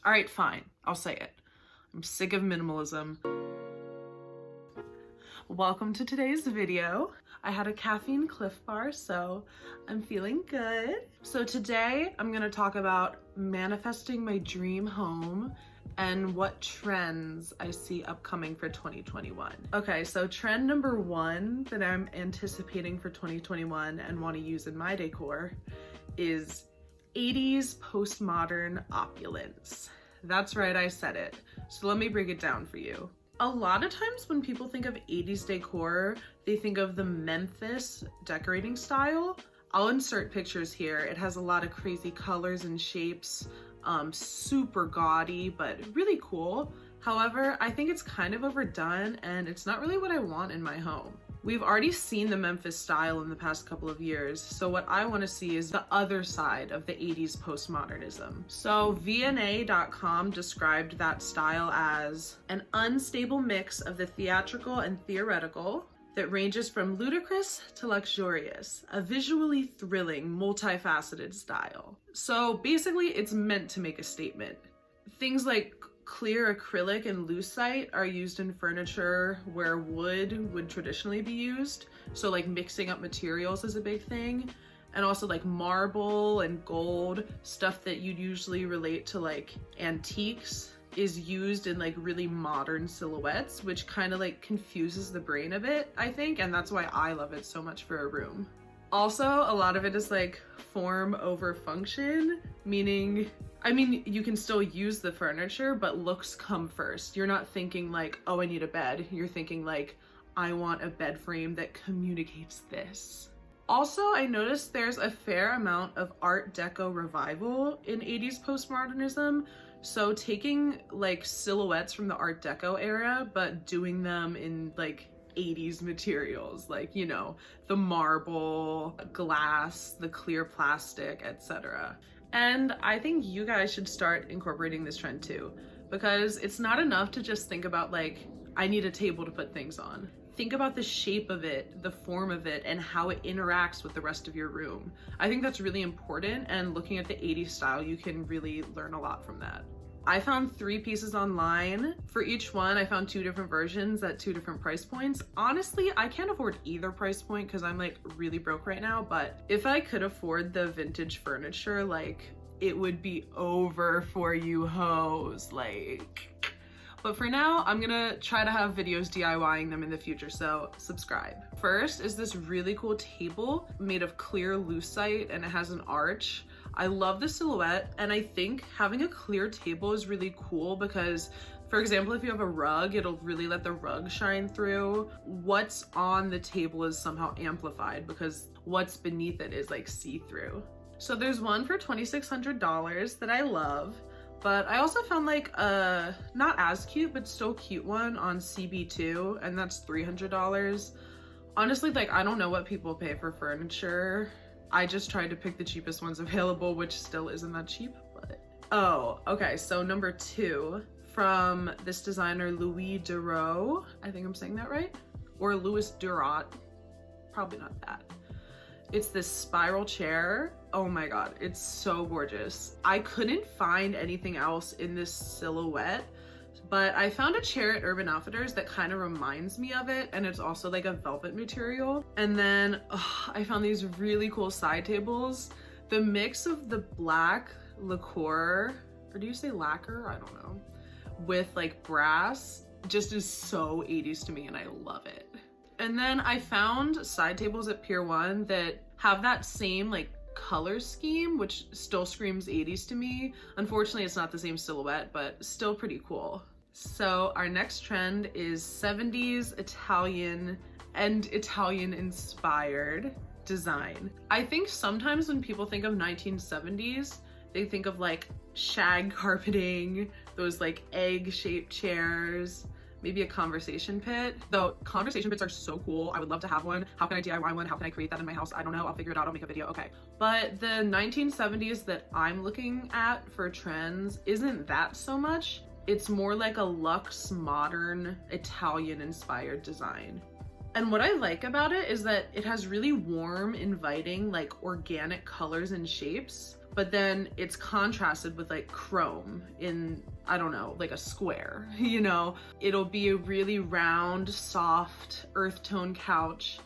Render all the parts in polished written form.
All right, fine, I'll say it. I'm sick of minimalism. Welcome to today's video. I had a caffeine Cliff Bar, so I'm feeling good. So today I'm gonna talk about manifesting my dream home and what trends I see upcoming for 2021. Okay, so trend number one that I'm anticipating for 2021 and want to use in my decor is 80s postmodern opulence. That's right, I said it. So let me break it down for you. A lot of times when people think of 80s decor, they think of the Memphis decorating style. I'll insert pictures here. It has a lot of crazy colors and shapes, super gaudy, but really cool. However, I think it's kind of overdone and it's not really what I want in my home. We've already seen the Memphis style in the past couple of years, so what I want to see is the other side of the 80s postmodernism. So VNA.com described that style as an unstable mix of the theatrical and theoretical that ranges from ludicrous to luxurious, a visually thrilling, multifaceted style. So basically it's meant to make a statement. Things like clear acrylic and lucite are used in furniture where wood would traditionally be used. So like mixing up materials is a big thing. And also like marble and gold, stuff that you'd usually relate to like antiques, is used in like really modern silhouettes, which kind of like confuses the brain a bit, I think. And that's why I love it so much for a room. Also, a lot of it is like form over function, meaning, I mean, you can still use the furniture, but looks come first. You're not thinking like, oh, I need a bed. You're thinking like, I want a bed frame that communicates this. Also, I noticed there's a fair amount of Art Deco revival in 80s postmodernism. So taking like silhouettes from the Art Deco era, but doing them in like 80s materials, like, you know, the marble, glass, the clear plastic, etc. And I think you guys should start incorporating this trend too, because it's not enough to just think about like, I need a table to put things on. Think about the shape of it, the form of it, and how it interacts with the rest of your room. I think that's really important, and looking at the 80s style, you can really learn a lot from that. I found 3 pieces online. For each one, I found 2 different versions at 2 different price points. Honestly, I can't afford either price point because I'm like really broke right now, but if I could afford the vintage furniture, like it would be over for you hoes, like. But for now, I'm gonna try to have videos DIYing them in the future, so subscribe. First is this really cool table made of clear lucite and it has an arch. I love the silhouette, and I think having a clear table is really cool because, for example, if you have a rug, it'll really let the rug shine through. What's on the table is somehow amplified because what's beneath it is like see-through. So there's one for $2,600 that I love. But I also found like a not as cute, but still cute one on CB2, and that's $300. Honestly, like I don't know what people pay for furniture. I just tried to pick the cheapest ones available, which still isn't that cheap, but. Oh, okay, so number 2 from this designer, Louis Dureau. I think I'm saying that right? Or Louis Durot, probably not that. It's this spiral chair. Oh my God, it's so gorgeous. I couldn't find anything else in this silhouette, but I found a chair at Urban Outfitters that kind of reminds me of it, and it's also like a velvet material. And then I found these really cool side tables. The mix of the black lacquer, or do you say lacquer? I don't know. With like brass just is so 80s to me, and I love it. And then I found side tables at Pier 1 that have that same like color scheme, which still screams 80s to me. Unfortunately, it's not the same silhouette, but still pretty cool. So our next trend is 70s Italian and Italian inspired design. I think sometimes when people think of 1970s, they think of like shag carpeting, those like egg-shaped chairs, maybe a conversation pit. Though conversation pits are so cool. I would love to have one. How can I DIY one? How can I create that in my house? I don't know. I'll figure it out. I'll make a video. Okay. But the 1970s that I'm looking at for trends isn't that so much. It's more like a luxe modern Italian inspired design. And what I like about it is that it has really warm, inviting, like organic colors and shapes, but then it's contrasted with like chrome in, I don't know, like a square, you know? It'll be a really round, soft, earth tone couch,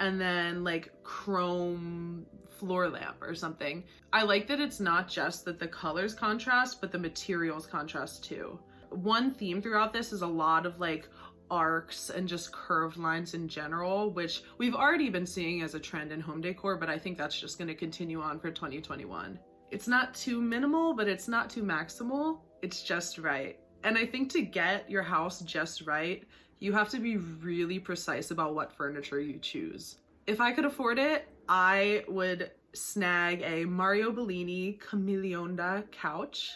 and then like chrome floor lamp or something. I like that it's not just that the colors contrast, but the materials contrast too. One theme throughout this is a lot of like arcs and just curved lines in general, which we've already been seeing as a trend in home decor, but I think that's just going to continue on for 2021. It's not too minimal, but it's not too maximal. It's just right. And I think to get your house just right, you have to be really precise about what furniture you choose. If I could afford it, I would snag a Mario Bellini Camelionda couch.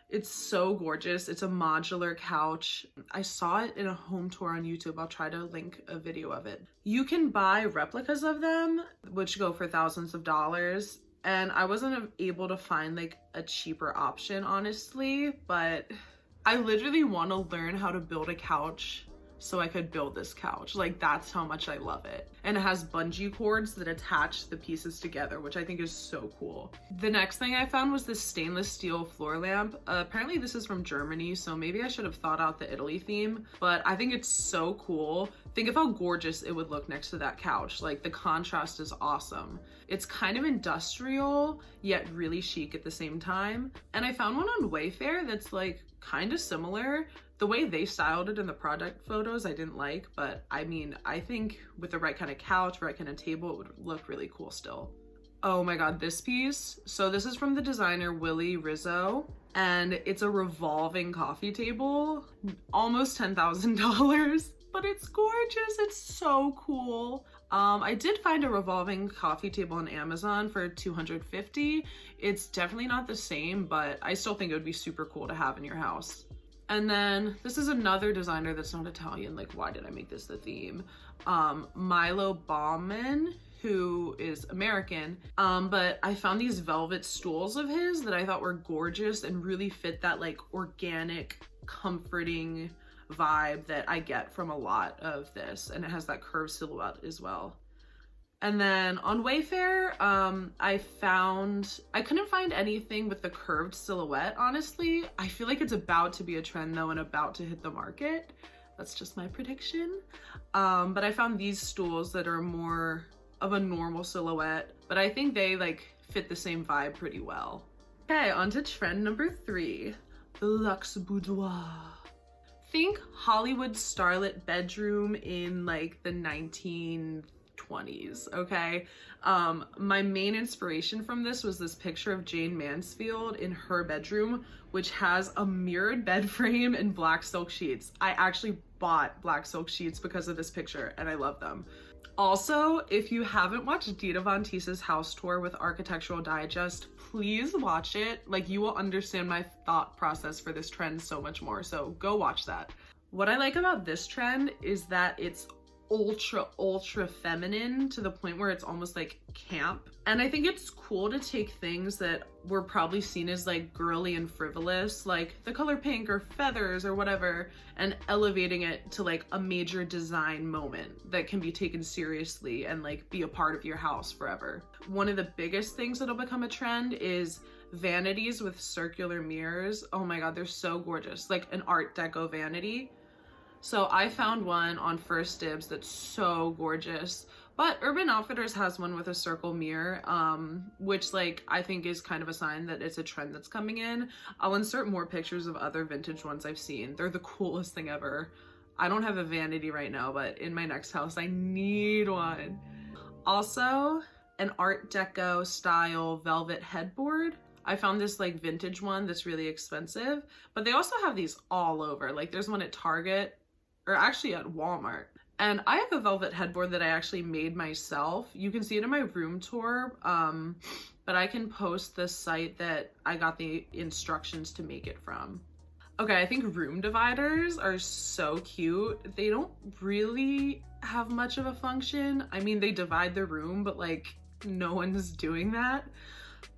It's so gorgeous. It's a modular couch. I saw it in a home tour on YouTube. I'll try to link a video of it. You can buy replicas of them, which go for thousands of dollars. And I wasn't able to find like a cheaper option, honestly, but I literally want to learn how to build a couch so I could build this couch. Like, that's how much I love it. And it has bungee cords that attach the pieces together, which I think is so cool. The next thing I found was this stainless steel floor lamp. Apparently this is from Germany, so maybe I should have thought out the Italy theme, but I think it's so cool. Think of how gorgeous it would look next to that couch. Like, the contrast is awesome. It's kind of industrial, yet really chic at the same time. And I found one on Wayfair that's like kind of similar. The way they styled it in the product photos, I didn't like, but I mean, I think with the right kind of couch, right kind of table, it would look really cool still. Oh my God, this piece. So this is from the designer Willie Rizzo, and it's a revolving coffee table, almost $10,000, but it's gorgeous. It's so cool. I did find a revolving coffee table on Amazon for $250. It's definitely not the same, but I still think it would be super cool to have in your house. And then this is another designer that's not Italian. Like, why did I make this the theme? Milo Bauman, who is American. But I found these velvet stools of his that I thought were gorgeous and really fit that like organic, comforting vibe that I get from a lot of this. And it has that curved silhouette as well. And then on Wayfair, I couldn't find anything with the curved silhouette, honestly. I feel like it's about to be a trend though and about to hit the market. That's just my prediction. But I found these stools that are more of a normal silhouette, but I think they like fit the same vibe pretty well. Okay, on to trend number 3, the Luxe Boudoir. Think Hollywood starlet bedroom in like the 1920s, okay? My main inspiration from this was this picture of Jane Mansfield in her bedroom, which has a mirrored bed frame and black silk sheets. I actually bought black silk sheets because of this picture, and I love them. Also, if you haven't watched Dita Von Teese's house tour with Architectural Digest, please watch it. Like, you will understand my thought process for this trend so much more, so go watch that. What I like about this trend is that it's ultra feminine to the point where it's almost like camp. And I think it's cool to take things that were probably seen as like girly and frivolous, like the color pink or feathers or whatever, and elevating it to like a major design moment that can be taken seriously and like be a part of your house forever. One of the biggest things that'll become a trend is vanities with circular mirrors. Oh my God, they're so gorgeous. Like an Art Deco vanity. So I found one on First Dibs that's so gorgeous, but Urban Outfitters has one with a circle mirror, which like I think is kind of a sign that it's a trend that's coming in. I'll insert more pictures of other vintage ones I've seen. They're the coolest thing ever. I don't have a vanity right now, but in my next house, I need one. Also, an Art Deco style velvet headboard. I found this like vintage one that's really expensive, but they also have these all over. Like there's one at Target, or actually at Walmart. And I have a velvet headboard that I actually made myself. You can see it in my room tour, but I can post the site that I got the instructions to make it from. Okay, I think room dividers are so cute. They don't really have much of a function. I mean, they divide the room, but like no one's doing that.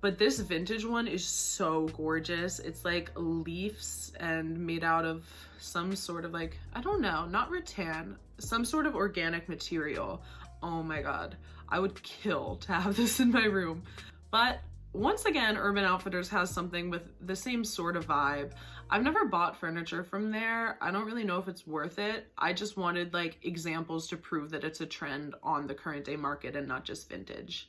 but this vintage one is so gorgeous. It's like leaves and made out of some sort of like, I don't know, not rattan, some sort of organic material. Oh my God, I would kill to have this in my room. But once again, Urban Outfitters has something with the same sort of vibe. I've never bought furniture from there. I don't really know if it's worth it. I just wanted like examples to prove that it's a trend on the current day market and not just vintage.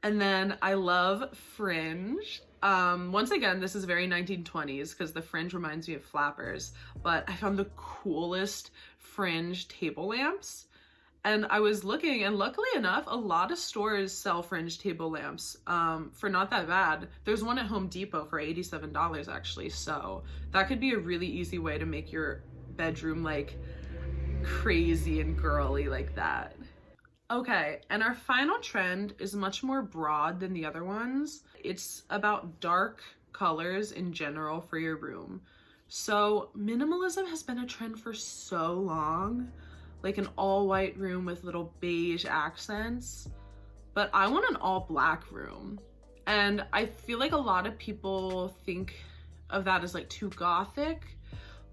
And then I love fringe. Once again, this is very 1920s because the fringe reminds me of flappers, but I found the coolest fringe table lamps. And I was looking, and luckily enough, a lot of stores sell fringe table lamps for not that bad. There's one at Home Depot for $87 actually, so that could be a really easy way to make your bedroom like crazy and girly like that. Okay, and our final trend is much more broad than the other ones. It's about dark colors in general for your room. So minimalism has been a trend for so long, like an all white room with little beige accents, but I want an all black room. And I feel like a lot of people think of that as like too gothic,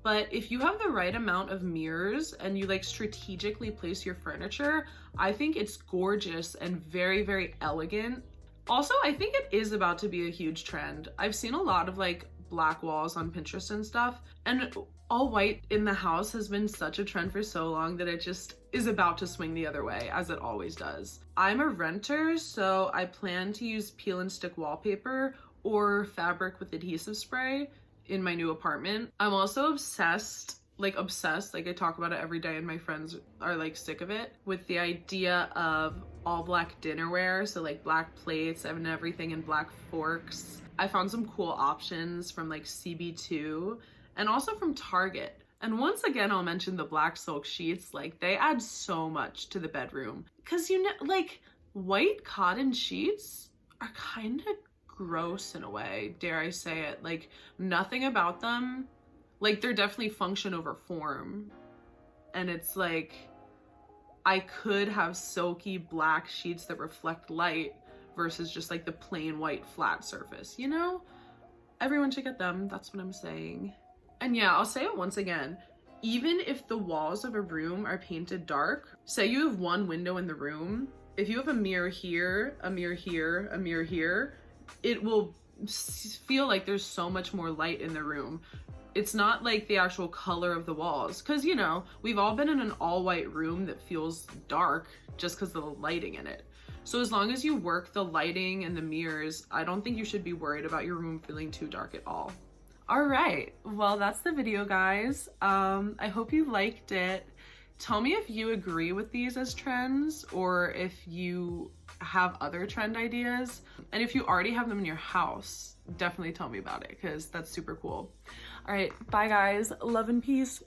but if you have the right amount of mirrors and you like strategically place your furniture, I think it's gorgeous and very, very elegant. Also, I think it is about to be a huge trend. I've seen a lot of like black walls on Pinterest and stuff, and all white in the house has been such a trend for so long that it just is about to swing the other way, as it always does. I'm a renter, so I plan to use peel and stick wallpaper or fabric with adhesive spray in my new apartment. I'm also obsessed, like I talk about it every day and my friends are like sick of it, with the idea of all black dinnerware, so like black plates and everything, and black forks. I found some cool options from like CB2 and also from Target. And once again, I'll mention the black silk sheets. Like, they add so much to the bedroom, because you know, like, white cotton sheets are kind of gross in a way, dare I say it. Like, nothing about them, like, they're definitely function over form. And it's like, I could have silky black sheets that reflect light versus just like the plain white flat surface, you know? Everyone should get them, that's what I'm saying. And yeah, I'll say it once again, even if the walls of a room are painted dark, say you have one window in the room, if you have a mirror here, a mirror here, a mirror here, it will feel like there's so much more light in the room. It's not like the actual color of the walls, because, you know, we've all been in an all white room that feels dark just because of the lighting in it. So as long as you work the lighting and the mirrors, I don't think you should be worried about your room feeling too dark at all. All right, well, that's the video, guys. I hope you liked it. Tell me if you agree with these as trends, or if you have other trend ideas. And if you already have them in your house, definitely tell me about it, because that's super cool. All right, bye guys, love and peace.